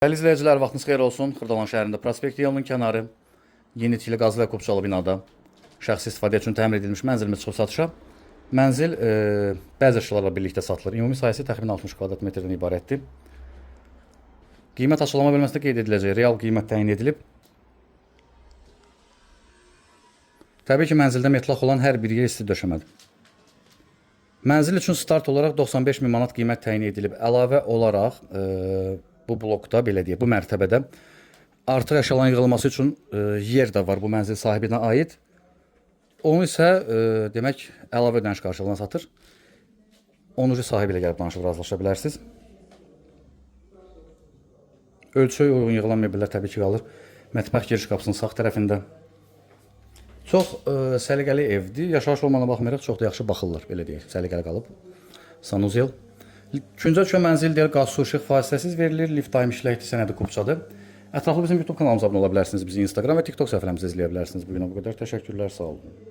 Dəyərli izləyicilər, vaxtınız xeyir olsun. Xırdalan şəhərində prospekt yolunun kənarı, yeni tikili qazlı və kupçalı binada şəxsi istifadə üçün təmir edilmiş mənzilimiz çıxıb satışa. Mənzil bəzi əşyalarla birlikdə satılır. Ümumi sayısı təxminən 60 kvadrat metrdən ibarətdir. Qiymət açıqlama bölməsində qeyd ediləcək, real qiymət təyin edilib. Təbii ki, mənzildə metlaq olan hər bir yer isti döşəmədir. Mənzil üçün start olaraq 95 min manat qiymət təyin edilib. Əlavə olaraq bu blokda, belə deyək, bu mərtəbədə artıq əşyaların yığılması üçün yer də var bu mənzil sahibinə aid. Onu isə demək əlavə ödəniş qarşılığına satır. Onu sahibi ilə gəlib danışıb razılaşa bilərsiniz. Ölçüyə uyğun yığılan mebellər təbii ki qalır. Mətbəx giriş qapısının sağ tərəfində. Çox səliqəli evdir. Yaşayış olmağına baxmayaraq çox da yaxşı baxırlar, belə deyək. Səliqəli qalıb. Sanuzel. Küncə düşən mənzil deyil, qaz, su, işıq fasiləsiz verilir. Lift daim işləkdir, sənədi kupçadır. Ətraflı bizim YouTube kanalımıza abunə ola bilərsiniz. Bizi Instagram və TikTok səhifələrimizdə izləyə bilərsiniz. Bugünə bu qədər. Təşəkkürlər, sağ olun.